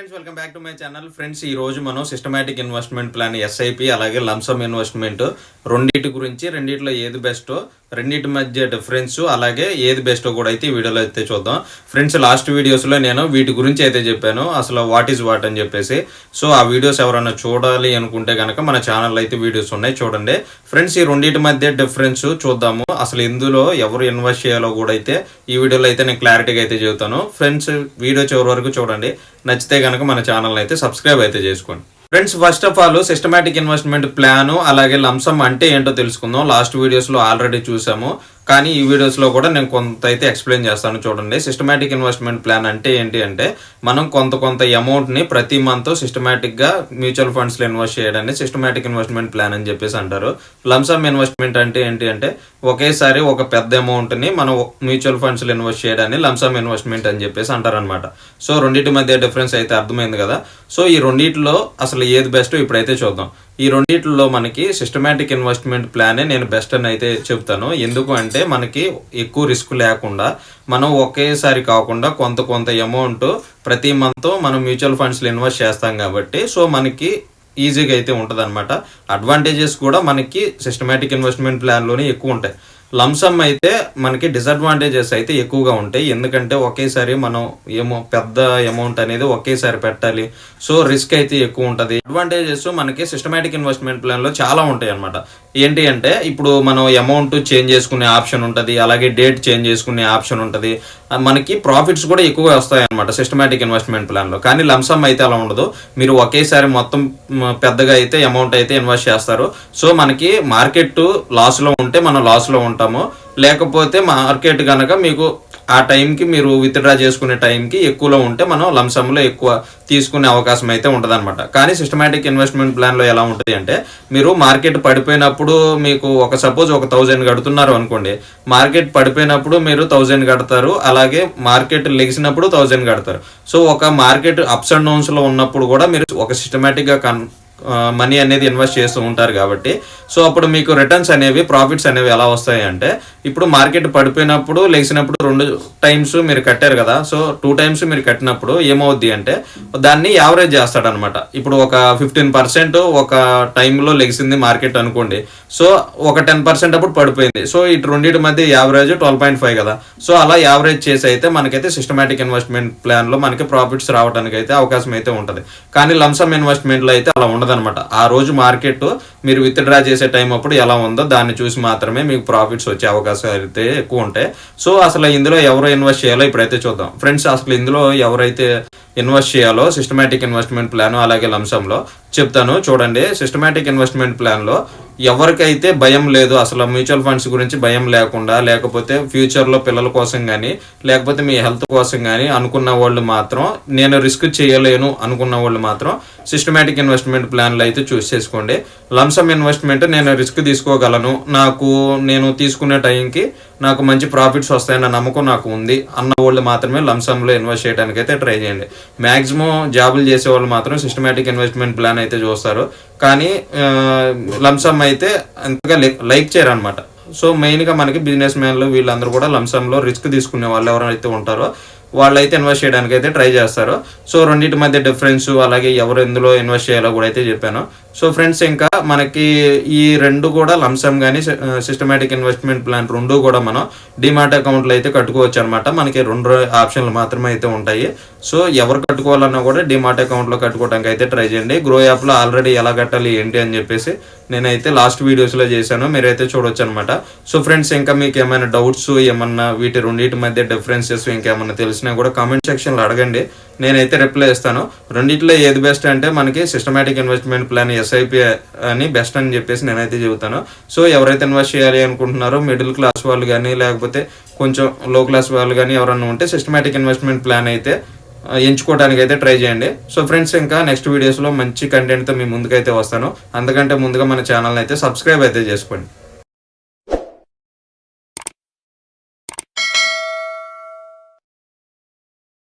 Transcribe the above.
Friends welcome back to my channel. Friends ఈ రోజు మనం సిస్టమాటిక్ ఇన్వెస్ట్మెంట్ ప్లాన్ ఎస్ఐపి అలాగే లంసమ్ ఇన్వెస్ట్మెంట్ రెండింటి గురించి, రెండిట్లో ఏది బెస్ట్, రెండింటి మధ్య డిఫరెన్స్ అలాగే ఏది బెస్ట్ కూడా అయితే ఈ వీడియోలో అయితే చూద్దాం. ఫ్రెండ్స్ లాస్ట్ వీడియోస్లో నేను వీటి గురించి అయితే చెప్పాను, అసలు వాట్ ఈజ్ వాట్ అని చెప్పేసి. సో ఆ వీడియోస్ ఎవరైనా చూడాలి అనుకుంటే కనుక మన ఛానల్లో అయితే వీడియోస్ ఉన్నాయి, చూడండి. ఫ్రెండ్స్ ఈ రెండింటి మధ్య డిఫరెన్స్ చూద్దాము, అసలు ఇందులో ఎవరు ఇన్వెస్ట్ చేయాలో కూడా అయితే ఈ వీడియోలో అయితే నేను క్లారిటీగా అయితే చెబుతాను. ఫ్రెండ్స్ వీడియో చివరి వరకు చూడండి, నచ్చితే కనుక మన ఛానల్ అయితే సబ్స్క్రైబ్ అయితే చేసుకోండి. Friends first of all systematic investment plan అలాగే లంసమ్ అంటే ఏంటో తెలుసుకుందాం. లాస్ట్ వీడియోస్లో ఆల్రెడీ చూసాము, కానీ ఈ వీడియోస్లో కూడా నేను కొంత అయితే ఎక్స్ప్లెయిన్ చేస్తాను, చూడండి. సిస్టమాటిక్ ఇన్వెస్ట్మెంట్ ప్లాన్ అంటే ఏంటి అంటే మనం కొంత అమౌంట్ని ప్రతి మంత్ సిస్టమాటిక్గా మ్యూచువల్ ఫండ్స్లో ఇన్వెస్ట్ చేయడాన్ని సిస్టమాటిక్ ఇన్వెస్ట్మెంట్ ప్లాన్ అని చెప్పేసి అంటారు. లంసమ్ ఇన్వెస్ట్మెంట్ అంటే ఏంటి అంటే ఒకేసారి ఒక పెద్ద అమౌంట్ని మనం మ్యూచువల్ ఫండ్స్లో ఇన్వెస్ట్ చేయడాన్ని లంసమ్ ఇన్వెస్ట్మెంట్ అని చెప్పేసి అంటారనమాట. సో రెండింటి మధ్య డిఫరెన్స్ అయితే అర్థమైంది కదా. సో ఈ రెండిట్లో అసలు ఏది బెస్ట్ ఇప్పుడైతే చూద్దాం. ఈ రెండిట్లో మనకి సిస్టమాటిక్ ఇన్వెస్ట్మెంట్ ప్లానే నేను బెస్ట్ అని అయితే చెప్తాను. ఎందుకు అంటే మనకి ఎక్కువ రిస్క్ లేకుండా మనం ఒకేసారి కాకుండా కొంత అమౌంట్ ప్రతి మంత్ మనం మ్యూచువల్ ఫండ్స్లో ఇన్వెస్ట్ చేస్తాం కాబట్టి సో మనకి ఈజీగా అయితే ఉంటుంది అనమాట. అడ్వాంటేజెస్ కూడా మనకి సిస్టమాటిక్ ఇన్వెస్ట్మెంట్ ప్లాన్లోనే ఎక్కువ ఉంటాయి. లంసమ్ అయితే మనకి డిసడ్వాంటేజెస్ అయితే ఎక్కువగా ఉంటాయి, ఎందుకంటే ఒకేసారి మనం పెద్ద అమౌంట్ అనేది ఒకేసారి పెట్టాలి, సో రిస్క్ అయితే ఎక్కువ ఉంటుంది. అడ్వాంటేజెస్ మనకి సిస్టమాటిక్ ఇన్వెస్ట్మెంట్ ప్లాన్లో చాలా ఉంటాయి అనమాట. ఏంటి అంటే ఇప్పుడు మనం అమౌంట్ చేంజ్ చేసుకునే ఆప్షన్ ఉంటుంది, అలాగే డేట్ చేంజ్ చేసుకునే ఆప్షన్ ఉంటుంది, మనకి ప్రాఫిట్స్ కూడా ఎక్కువగా వస్తాయి అనమాట సిస్టమాటిక్ ఇన్వెస్ట్మెంట్ ప్లాన్లో. కానీ లంసమ్ అయితే అలా ఉండదు, మీరు ఒకేసారి మొత్తం పెద్దగా అయితే అమౌంట్ అయితే ఇన్వెస్ట్ చేస్తారు. సో మనకి మార్కెట్ లాస్లో ఉంటే మనం లాస్లో ఉంటాము, లేకపోతే మార్కెట్ కనుక మీకు ఆ టైంకి మీరు విత్డ్రా చేసుకునే టైంకి ఎక్కువలో ఉంటే మనం లంసమ్లో ఎక్కువ తీసుకునే అవకాశం అయితే ఉంటుంది అనమాట. కానీ సిస్టమాటిక్ ఇన్వెస్ట్మెంట్ ప్లాన్లో ఎలా ఉంటుంది అంటే మీరు మార్కెట్ పడిపోయినప్పుడు మీకు సపోజ్ 1000 కడుతున్నారు అనుకోండి, మార్కెట్ పడిపోయినప్పుడు మీరు 1000 కడతారు, అలాగే మార్కెట్ లెగిసినప్పుడు 1000 కడతారు. సో ఒక మార్కెట్ అప్స్ అండ్ డౌన్స్లో ఉన్నప్పుడు కూడా మీరు ఒక సిస్టమాటిక్గా మనీ అనేది ఇన్వెస్ట్ చేస్తూ ఉంటారు కాబట్టి సో అప్పుడు మీకు రిటర్న్స్ అనేవి, ప్రాఫిట్స్ అనేవి ఎలా వస్తాయి అంటే ఇప్పుడు మార్కెట్ పడిపోయినప్పుడు లేచినప్పుడు 2 టైమ్స్ మీరు కట్టారు కదా, సో 2 టైమ్స్ మీరు కట్టినప్పుడు ఏమవుద్ది అంటే దాన్ని యావరేజ్ చేస్తాడనమాట. ఇప్పుడు ఒక 15% ఒక టైంలో లెగిసింది మార్కెట్ అనుకోండి, సో ఒక 10% అప్పుడు పడిపోయింది, సో ఇటు రెండింటి మధ్య యావరేజ్ 12.5 కదా. సో అలా యావరేజ్ చేసి అయితే మనకైతే సిస్టమాటిక్ ఇన్వెస్ట్మెంట్ ప్లాన్లో మనకి ప్రాఫిట్స్ రావడానికి అయితే అవకాశం అయితే ఉంటుంది. కానీ లంసమ్ ఇన్వెస్ట్మెంట్లో అయితే అలా ఉండదు అనమాట. ఆ రోజు మార్కెట్ మీరు విత్డ్రా చేసే టైం అప్పుడు ఎలా ఉందో దాన్ని చూసి మాత్రమే మీకు ప్రాఫిట్స్ వచ్చే అవకాశాలు అయితే ఎక్కువ ఉంటాయి. సో అసలు ఇందులో ఎవరు ఇన్వెస్ట్ చేయాలో ఇప్పుడైతే చూద్దాం. ఫ్రెండ్స్ అసలు ఇందులో ఎవరైతే ఇన్వెస్ట్ చేయాలో సిస్టమాటిక్ ఇన్వెస్ట్మెంట్ ప్లాన్ అలాగే లంసమ్లో చెప్తాను, చూడండి. సిస్టమాటిక్ ఇన్వెస్ట్మెంట్ ప్లాన్లో ఎవరికైతే భయం లేదు, అసలు మ్యూచువల్ ఫండ్స్ గురించి భయం లేకుండా, లేకపోతే ఫ్యూచర్లో పిల్లల కోసం కానీ లేకపోతే మీ హెల్త్ కోసం కానీ అనుకున్న వాళ్ళు మాత్రం, నేను రిస్క్ చేయలేను అనుకున్న వాళ్ళు మాత్రం సిస్టమాటిక్ ఇన్వెస్ట్మెంట్ ప్లాన్లు అయితే చూస్ చేసుకోండి. లంసమ్ ఇన్వెస్ట్మెంట్ నేను రిస్క్ తీసుకోగలను, నేను తీసుకునే టైంకి నాకు మంచి ప్రాఫిట్స్ వస్తాయన్న నమ్మకం నాకు ఉంది అన్న వాళ్ళు మాత్రమే లంసమ్లో ఇన్వెస్ట్ చేయడానికి అయితే ట్రై చేయండి. మ్యాక్సిమం జాబులు చేసే వాళ్ళు మాత్రం సిస్టమాటిక్ ఇన్వెస్ట్మెంట్ ప్లాన్ అయితే చూస్తారు, కానీ లంసమ్ అయితే అంతగా లైక్ చేయరు అనమాట. సో మెయిన్గా మనకి బిజినెస్ మ్యాన్లు వీళ్ళందరూ కూడా లంసమ్లో రిస్క్ తీసుకునే వాళ్ళు ఎవరైతే ఉంటారో వాళ్ళైతే ఇన్వెస్ట్ చేయడానికి అయితే ట్రై చేస్తారు. సో రెండింటి మధ్య డిఫరెన్స్ అలాగే ఎవరు ఎందులో ఇన్వెస్ట్ చేయాలో కూడా అయితే చెప్పాను. సో ఫ్రెండ్స్ ఇంకా మనకి ఈ రెండు కూడా లంసమ్ కానీ సిస్టమాటిక్ ఇన్వెస్ట్మెంట్ ప్లాన్ రెండు కూడా మనం డిమాట్ అకౌంట్లో అయితే కట్టుకోవచ్చు అనమాట. మనకి 2 ఆప్షన్లు మాత్రమే అయితే ఉంటాయి. సో ఎవరు కట్టుకోవాలన్నా కూడా డిమాట్ అకౌంట్లో కట్టుకోవడానికి అయితే ట్రై చేయండి. గ్రో యాప్లో ఆల్రెడీ ఎలా కట్టాలి ఏంటి అని చెప్పేసి నేనైతే లాస్ట్ వీడియోస్లో చేశాను, మీరైతే చూడొచ్చు అనమాట. సో ఫ్రెండ్స్ ఇంకా మీకు ఏమైనా డౌట్స్, ఏమన్నా వీటి రెండింటి మధ్య డిఫరెన్సెస్ ఇంకేమన్నా తెలిసినా కూడా కామెంట్ సెక్షన్లో అడగండి, నేనైతే రిప్లై ఇస్తాను. రెండిట్లో ఏది బెస్ట్ అంటే మనకి సిస్టమాటిక్ ఇన్వెస్ట్మెంట్ ప్లాన్ ఎస్ఐపి అని బెస్ట్ అని చెప్పేసి నేనైతే చెబుతాను. సో ఎవరైతే ఇన్వెస్ట్ చేయాలి అనుకుంటున్నారో మిడిల్ క్లాస్ వాళ్ళు కానీ లేకపోతే కొంచెం లో క్లాస్ వాళ్ళు కానీ ఎవరన్నా ఉంటే సిస్టమాటిక్ ఇన్వెస్ట్మెంట్ ప్లాన్ అయితే ఎంచుకోవడానికి అయితే ట్రై చేయండి. సో ఫ్రెండ్స్ ఇంకా నెక్స్ట్ వీడియోస్లో మంచి కంటెంట్తో మీ ముందుకైతే వస్తాను, అందుకంటే ముందుగా మన ఛానల్ని అయితే సబ్స్క్రైబ్ అయితే చేసుకోండి.